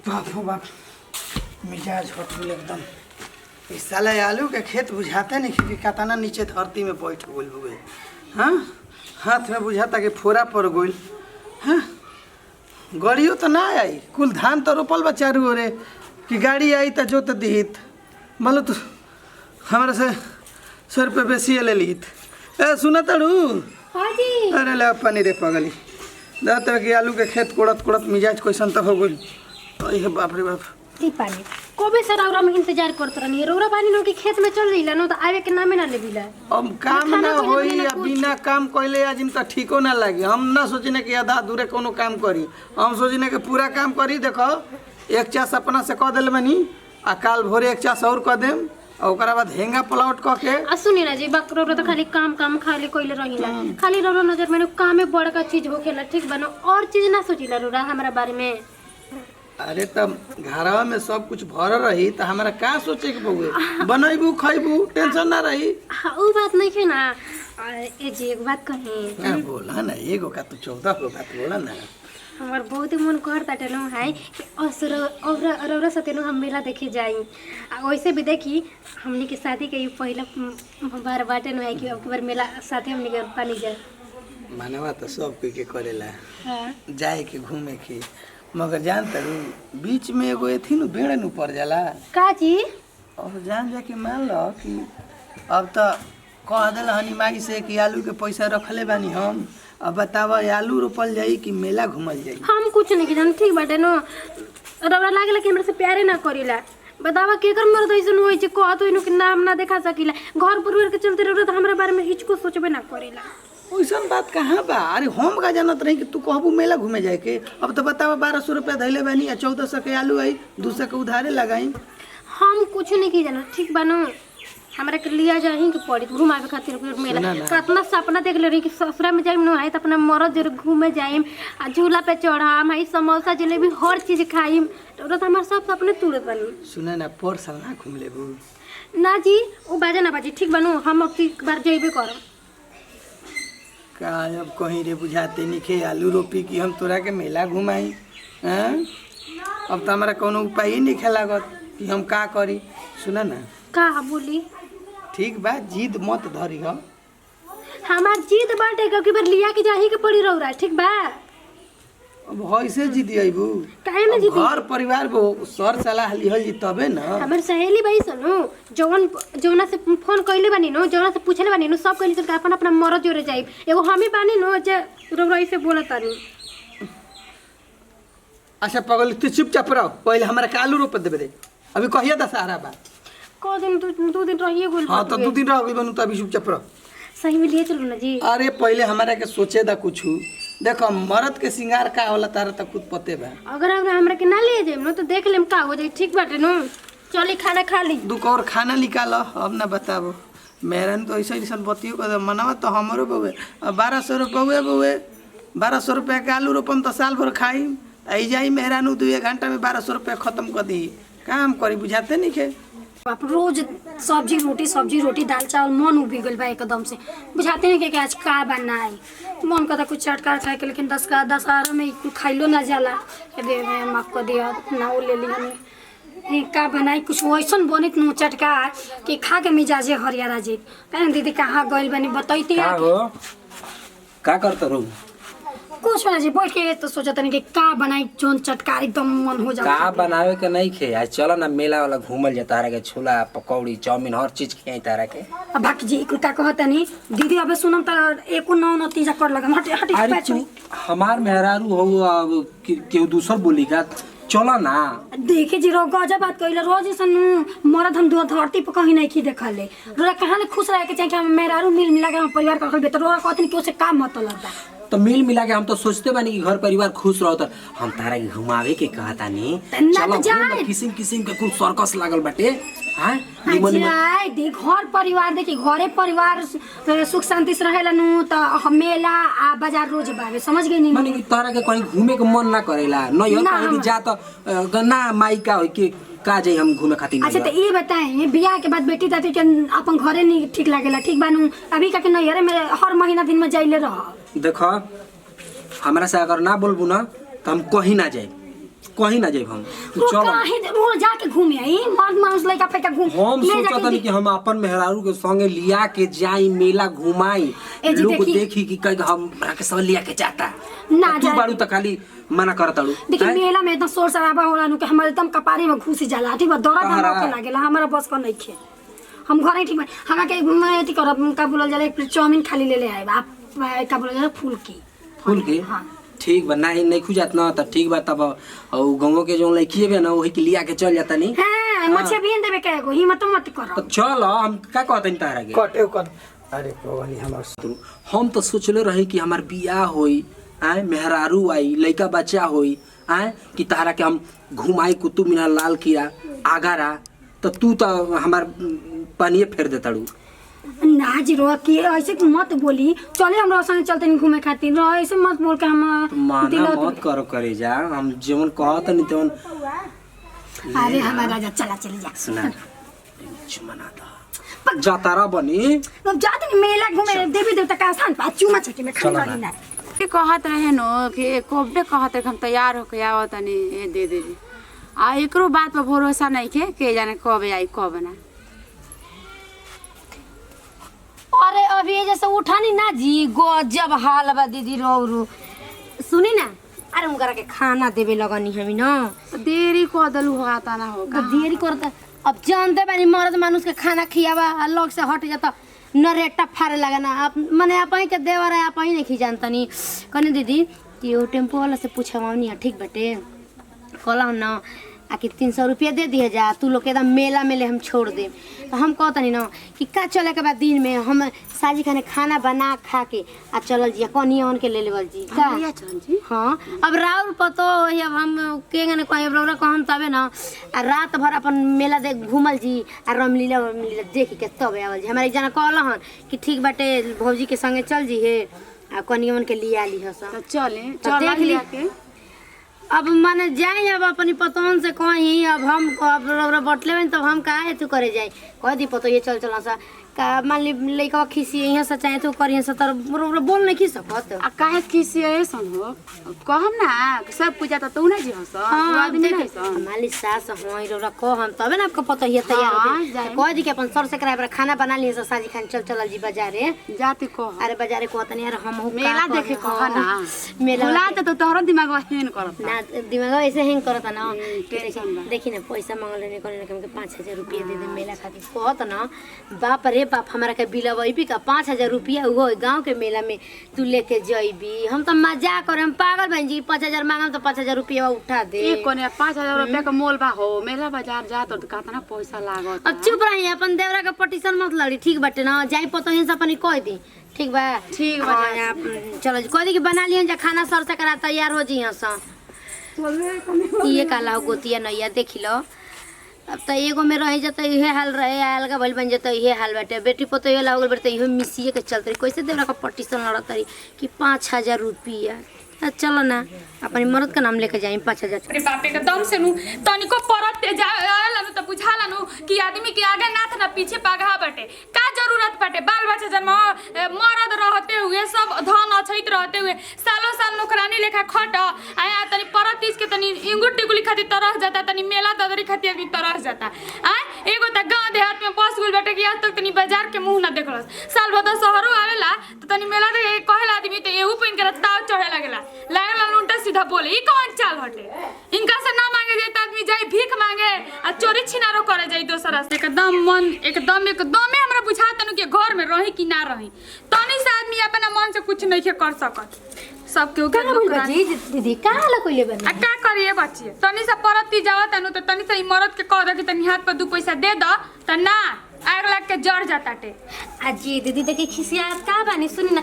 बाप हो बाप, मिजाज हट गल एकदम। इस साला आलू के खेत बुझाते नहीं कि कतना नीचे धरती में बैठ गल हुए। हाँ, हाथ में बुझाता कि फोरा पड़ गई। हाँ, गाड़ियों तो ना आई, कुल धान तो रोपल बा चारू ओरे कि गाड़ी आई तो जोत दीत। बोलो तो हमारे से 100 रुपये बेसी ले लीत। ए सुना तड़ू? हाँ जी। अरे ले पानी रे पगली दाता कि आलू के खेत कोड़त कोड़त मिजाज कैसन तो हो गई। अरे बाप रे बाप, ती पानी कोबे से रौरा में इंतजार करत रहनी। रौरा पानी नो के खेत में चल रहीला नो तो आवे के नामे ना लेबिला। अब काम ना होई या बिना काम कइले आज तो ठीको ना लगे। हम ना सोचने कि आधा अधूरे कोनो काम करी, हम सोचने कि पूरा काम करी। देखो एक चास अपना से कह दिल बनी आ काल भोरे एक चास और कह देम और ओकरा बाद हेंगा प्लॉट कह के। सुनी ना जी, बाक रौरा तो खाली काम काम खाली कइले रहीला। खाली रौरा नजर में कामे बड़का चीज होखेला, ठीक बनो और चीज ना सोचिला रौरा हमरा बारे में। अरे तब घरवा में सब कुछ भर रही तो हमारा का सोचे के बउए, बनैबू खैबू टेंशन ना रही। हाँ वो बात नहीं है ना। ए जी एक बात कही। हाँ बोला ना, एगो का तू 14 गो बात बोला ना। हमार बहुत मन करता टेनो है कि असर और रौरा सते नो हम मेला देखे जाई। वैसे भी देखी हमनी के शादी के पहला बार बाटे नो है कि अब बार मेला साथे हमनी के पानी जाए। मानवा तो सब कोई के करेला। हाँ जाए के घूमे के, मगर जान तरू बीच में एगो एथी नु बेड़े नु पड़ जाला। का जी? और जान जाके मान लो कि अब तो कह दिल हनी माई से कि आलू के पैसा रखले बानी हम। अब बतावा आलू रोपल जाई कि मेला घूमल जाई? हम कुछ नहीं जान, ठीक बाटे नो। रौरा लागला कि हमरा से प्यारे ना करिला। बतावा केकर मर्द ऐसन होई जे कहत होइनु कि नाम ना देखा सकिला। घर परिवार के चलते रौरा तो हमरा बारे में हिचको सोचबे ना करिला। वैसन बात कहाँ बा? अरे हम का जानत रही कि तू कहबू मेला घूमे जाए के। अब तो बतावा 1200 रुपया धैले बानी या 1400 के आलू आई, 200 के उधारे लगाई। हम कुछ नहीं की जाना, ठीक बा नो। हमरा के लिया जाही कि पड़ी घुमावे खातिर मेला। कितना सपना देख ले रही कि ससुरा में जाइम नो है त अपना मरद जरूर घूमे जाइम आ झूला पे चढ़ाम, हई समोसा जलेबी हर चीज खाइम। तो हमार सब सपने तुरत बनी। सुना ना, पर साल ना घूम लेबू ना जी वो बाजे ना बाजी, ठीक बनू हम अब एक बार जइबे करम। का अब कहीं रे बुझाते निखे आलू रोपी कि हम तोरा के मेला घुमाई। हैं अब तो हमारा कोनो उपाय ही नहीं लागत कि हम का करी। सुना ना, का बोली? ठीक बा, जिद मत धरी। हो हमार जिद बाटे क्योंकि बार लिया के जाही के पड़ी रौरा, ठीक बा? अब होइसे जिद आइबू? काहे ना जिद? घर परिवार को सर सलाह लिहल जी तबे ना। हमर सहेली भाई सुनो, जौना से फोन कइले बानी नो, जौना से पूछले बानी नो, सब कइले से अपन अपना मरद जोरे जाई। एगो हम ही बानी नो जे रौरा से बोलतानी। अच्छा पगल तू चुपचाप रहो, पहले हमारा के आलू रोप देबे दे। अभी कहिया दशहरा बा। को दिन 2 दिन रहिए गोल। हाँ तो 2 दिन रह गई बनू, तो अभी चुपचाप रहो। सही में लिए चलो ना जी। अरे पहले हमारा के सोचे दा कुछ। देखो मर्द के सिंगार का होला तारा तो खुद पते बा। अगर हमरा के ना ले जाइम नो तो देख लेम का हो जाई, ठीक बाटे नो। चली खाना खा ली। 2 और खाना निकालो। अब ना बताबो मेरा तो ऐसा ऐसा बतियो कर मनवा तो हमरो बउए। अब 1200 रुपये बउए, 1200 रुपया के आलू रोपम तो साल भर खाई। आई जाई मेहरा नु 2 घंटा में 1200 रुपया खत्म कर दी। काम करी बुझाते नहीं के। आप रोज सब्जी रोटी दाल चावल मन उबी गल बा एकदम से। बुझाते नहीं कि आज का बनाए। मन करता कुछ चटकार खाए के, लेकिन दशहरा में खाइलो ना जाला। दे माफ कर दिया ना, वो ले ली का बनाई कुछ वैसन बनित नु चटकार कि खा के मिजाजे हरियारा जी। कहन दीदी कहाँ गइल बनी बताइती का करत रहो? कुछ ना जी, बैठ के तो सोचा तनी कि का बनाई जोन चटकार एकदम मन हो जाता। का बनावे के नहीं खे? आज चलो ना मेला वाला घूमल जा। तारा के छोला पकौड़ी चाउमीन हर चीज खियाई तारा के। अब बाकी जी का कहतनी दीदी अबे सुनम त एको नौ नतीजा कर लगा। हट हट अरे तू हमार मेहरारू हो, अब केहू दूसर बोली का? चलो ना। देखे जी रो गजब बात कइले। रोज सन मरद हम धरती पे कहीं नहीं की देखले। रोरा कहां ने खुश रहे के चाहिए कि हम मेहरारू मिल मिला के हम परिवार का बेहतर रोरा कहतनी कि ओसे काम मतलब बा। तो मिल मिला के हम तो सोचते बानी कि घर परिवार खुश रहो। तो हम तारा के घुमावे के कहता नहीं। चलो किसिम किसिम के कुल सर्कस लागल बाटे। हां अच्छा दे घर परिवार देखी घरे परिवार सुख शांति से रहेला नु त मेला आ बाजार रोज बावे। समझ गई नहीं माने कि तारा के कहीं घूमे के मन ना करेला नहीं हो? कहीं जा तो ना माई का हो कि का जाई हम घूमे खातिर। अच्छा तो ये बताएं बियाह के बाद बेटी दादी के अपन घरे नहीं ठीक लागेला, ठीक बानू? अभी का के नैहरे में हर महीना दिन में जाइले रह। देखो हमरा से अगर ना बोलबू ना तो हम कहीं ना जाए। कहीं ना जाए हम तो चल काहे रोज जाके घूमे आई मर्द मानुस लइका फेंका घूम हम ले सोचत जाके नहीं कि हम अपन मेहरारू के संगे लिया के जाई मेला घुमाई ए जी लोग देखी। देखी कि कहीं हम के सब लिया के जाता ना तू जाए। बारू त खाली मना करताड़ू देखिए मेला में इतना शोर शराबा होला नु कि हमारे एकदम कपारी में घुस जाला ठीक बा दौरा तहरा। धमा के लागेला हमारा बस का नहीं खे हम घर ही ठीक बा हमरा के मैं एती करब का बोलल जाला एक प्लेट चाउमीन खाली ले ले आए आप का बोलल जाला फूल की फूल के हाँ ठीक बा नहीं खुजात ना त ठीक बा तब और गांव के जो लड़की बे ना वही के लिया के चल जाता नहीं हां मछे भी देबे के एगो हिम्मत मत तो करो चल हम का कहतनी तारा के कटे कर अरे कोहनी हमर हम तो सोचले रही कि हमार बियाह होई आए मेहरारू आई लइका बच्चा होई आए कि तारा के हम घुमाई कुतुब मीनार लाल किला आगरा तो तू तो हमार पानिए फेर देताड़ू ना जी रो कि ऐसे मत बोली चले हमरा संग चलते नहीं घूमे खातिर रो ऐसे मत बोल के हम माना मत करो करे जा हम जेवन कहत नहीं तेवन अरे हमारा राजा चला चली जा सुना चुमना दा जातारा बनी अब जाते नहीं मेला घूमे देवी देवता का आसान पा चुमा चटी में खाई वाली ना के कहत रहे नो कि कबे कहत रहे हम तैयार होके आवत तनी ए दे दे आ एकरो बात पर भरोसा नहीं के जाने कब आई कब ना अरे अभी ये जैसे उठानी ना जी गजब हाल बा दीदी रो सुनी ना अरे उनकरा के खाना देवे लगनी हमी ना देरी कह दलू होता ना हो देरी करता अब जानते बानी मर्द मानुस के खाना खियावा लोग से हट जाता नरेटा फारे लगना आप माने आप ही के देवर है आप ही नहीं जानता नहीं कहने दीदी कि वो टेम्पो वाला से पूछवानी है ठीक बटे कहला ना आखिर 300 रुपया दे दिया जा तू लोग एकदम मेला मेले हम छोड़ दे तो हम कहता नहीं ना कि का चले के बाद दिन में हम साजी खाने खाना बना खा के आ चलल जी कनिया उनके ले लेवल जी का जी हाँ अब राउर पतो वही अब हम केंगे कहीं अब रौरा कहम तबे ना आ रात भर अपन मेला देख घूमल जी आ रामलीला देख के तब आवल जी हमारे एक जना कहल हन कि ठीक बाटे भौजी के संगे चल जी हे आ कनिया उनके लिए आली हस तो चले तो देख ली के अब माने जाए अब अपनी पतोन से कहीं अब हम अब रौरा बटले में तब हम काहे तू करे जाए कह दी पतो ये चल चला सा का मान ली लइका खिसी यहाँ से चाहे तो करिए से तर रौरा बोल नहीं खी सकत आ काहे खिसिए सन हो कहम ना सब पूजा त तू ना जी हस हाँ आदमी नहीं सन हमारी सास हमारी रौरा कह हम तबे ना आपको पता है तैयार हाँ, हो जाए। कह दी कि अपन सर से कराए खाना बना लिए से साजी खान चल चल जी बाजारे जाते कह अरे बाजारे को तनी यार हम मेला देखे कह ना मेला भुला त तोहरो दिमाग हेन करत ना दिमाग ऐसे हैंग करता ना टेंशन बा। देखी ना पैसा मांगले नहीं करे ना 5,000 रुपया दे दे मेला खातिर कहत ना बाप रे बाप हमारा के बिलवैबी का 5,000 रुपया वो गांव के मेला में तू लेके जइबी हम तो मजाक करे हम पागल बन जी 5,000 मांगम तो 5,000 रुपया उठा दे एक कोने 5,000 रुपया का मोल बा हो मेला बाजार जा तो कितना पैसा लागत अब चुप रही अपन देवरा का पटिशन मत लड़ी ठीक बाटे ना जाई पतो ही से अपनी कह दी ठीक बा ठीक बा, हाँ, आप चलो जी कह दी कि बना लियन जा खाना सर से करा तैयार हो जी यहाँ से ये काला गोतिया नैया देख लो अब तो एगो में रह जाता इहे हाल रहे अलगा भइल बन जाता इहे हाल बाटे बेटी पतो ये लागल बाटे इहो मिसिए के चलते कैसे देवरा का पटिशन लड़त रही कि 5,000 रुपया चलो ना अपनी मर्द का नाम लेके जाई 5,000 अरे बाप रे एकदम से नु तनिको परत पे जा आला नु त बुझाला नु कि आदमी के आगे नाथ ना पीछे पगहा बटे का जरूरत बटे बाल बच्चा जन्म मरद रहते हुए सब धन अछैत रहते हुए सालों साल नौकरानी लेखा खट आया तनी परत तीस के तनी इंगुर टिकुली खातिर तरह जाता तनी मेला ददरी खातिर आदमी तरह जाता आ एगो त गांव देहात में बस गुल बटे कि आज तक तनी बाजार के मुंह ना देखलस साल भर शहरो आवेला त तनी मेला देख कहेला आदमी त एहू पेन के ताव चढ़े लागेला लागला उल्टा सीधा बोले ई कौन चाल हटे इनका से ना मांगे जाए त आदमी जाए भीख मांगे आ चोरी छिनारो करे जाए दोसरा से एकदम मन एकदम हमरा बुझाता नु कि घर में रही कि ना रही तनी से आदमी अपना मन से कुछ नहीं के कर सकत सब केहू के नौकरानी जी दीदी का ला कोइले बनी आ का करिए बच्ची तनी से परती जावत नु त तनी से ई मरद के कह दे कि तनी हाथ पर 2 पैसा दे द त ना आग लग के जड़ जाताटे अजी दीदी देखी खिसियात का बानी सुनी ना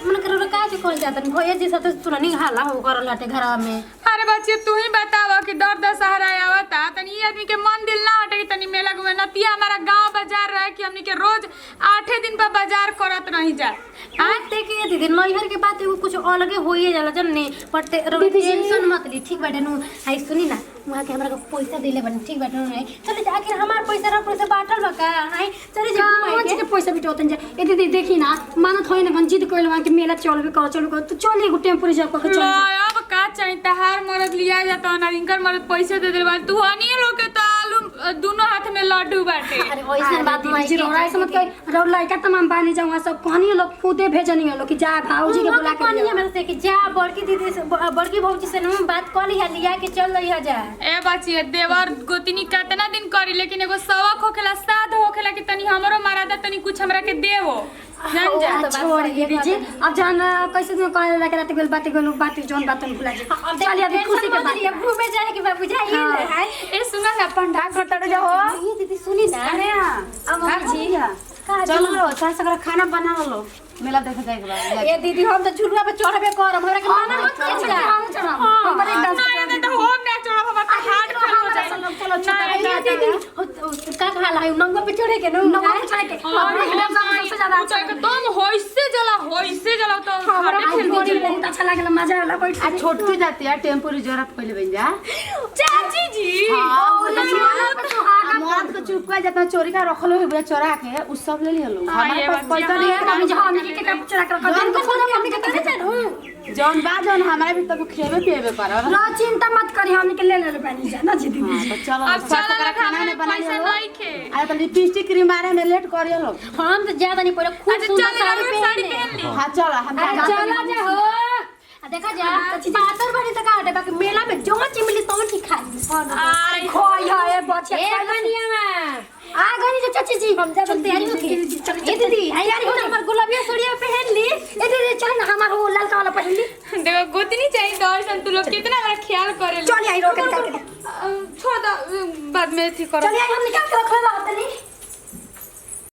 मन करो का जे कॉल जाता भैया जी साथे तुरनी हाला हो कर लाटे घर में अरे बच्चे तू ही बतावा कि दर्द सहारा आवता तनी ई आदमी के मन दिल ना हटे कि तनी मेला घूमे नतिया हमारा गांव बाजार रहे कि हमनी के रोज 8 दिन पर बाजार करत रही जा आते के दीदी नैहर के बात एगो कुछ अलगे होइए जाला जन्ने पर टेंशन मत ली ठीक बाटे नु आई सुनी ना वहाँ के हमरा को पैसा दिले बनी ठीक बाटे नहीं चले जाके हमार पैसा रख पैसा बाटल बा का आई चले जा कहाँ के पैसा बिटोतन जा ए दीदी देखी ना मानत होई ना जिद कइल वहाँ के मेला चलबे कर चलबे तो चल एगो टेम्पो रिजर्व करके चल ला, अब का चाहिए तहार मरद लिया जाता ना इनकर मरद पैसे दे देबा तू हनी लोग के तो आलू दोनों हाथ में लड्डू बाटे। अरे ओइसन बात नहीं जी रोड़ा ऐसे मत कह रौ लड़का तमाम बानी जाऊंगा सब कहनी लोग खुदे भेजनी लोग कि जा भाऊजी के बुला के पानी लिया। हमरा से कि जा बड़की दीदी से बड़की भौजी से हम बात कर लिया लिया के चल रही जा ए बाची देवर गोतिनी कितना दिन करी लेकिन एगो सवक होखेला साध होखेला कि तनी हमरो मारा दा तनी कुछ हमरा के देवो जान जा। छोड़ दीदी जी अब जान कैसे तुम कह लगा रात गेल बात जोन बात भुला जी चलिए अभी खुशी के बात घूमे जाए के बाबू जाइए हाँ। ए सुना ना पंडा घटड़ जा हो ये दीदी सुनी ना अरे अब जी चलो चार सगरा खाना बना लो मेला देखे जाए के बाद ये दीदी हम तो झुलुआ पे चढ़बे करब हमरा के माना मत कर जा हमारे एकदम नहीं तो होम ना चढ़ा हम त हार्ड फेल हो जाए। चलो चलो ये दीदी का खाला है नंगा पे चढ़े के नंगा पे चढ़े के और एकदम सबसे ज्यादा अच्छा एकदम होइसे जला तो हमारा हार्ड फेल हो बड़ी जाए। बहुत अच्छा लागला मजा आला बैठ आ छोटू जाती है टेम्पो रिजर्व पहले बन जा चाची जी मौत को चुप कर जाता चोरी का रखल हो बुरा चोरा के उ सब ले लियो लोग हाँ, ये हमारे पास बात पैसा है। नहीं है हम जहां हमने के कप चला कर दिन को फोन हमने के तने जानू जौन बा जौन हमारे भी तब खेबे पिएबे करब लो चिंता मत करी हमने के ले ले पानी जाना जी दीदी हाँ, तो चलो अब सब चला सगरा खाना खाना ने बना पैसा लियो नहीं खे। अरे तो लिपस्टिक क्रीम मारे में लेट करियो लोग हम तो ज्यादा नहीं पड़े खूब अच्छा सुंदर चल साड़ी साड़ी पहन पहन ली। हां चलो हम चला जा हो देखा जा पातर बनी तक आटे बाकी मेला में जो चीज मिली तो चीज खाई आई खोई है बच्चे ए बनिया में आ गई जो चाची जी हम जब तैयारी होके ए दीदी तैयारी हो हमर गुलाबिया साड़िया पहन ली ए दीदी चल ना हमार वो ललका वाला पहन ली देखो गोतनी चाहिए दर्शन तू लोग कितना हमारा ख्याल करे चल आई रोके निकाल के छोड़ दो बाद में थी करो। चल आई हम निकाल के रख ले रहत नहीं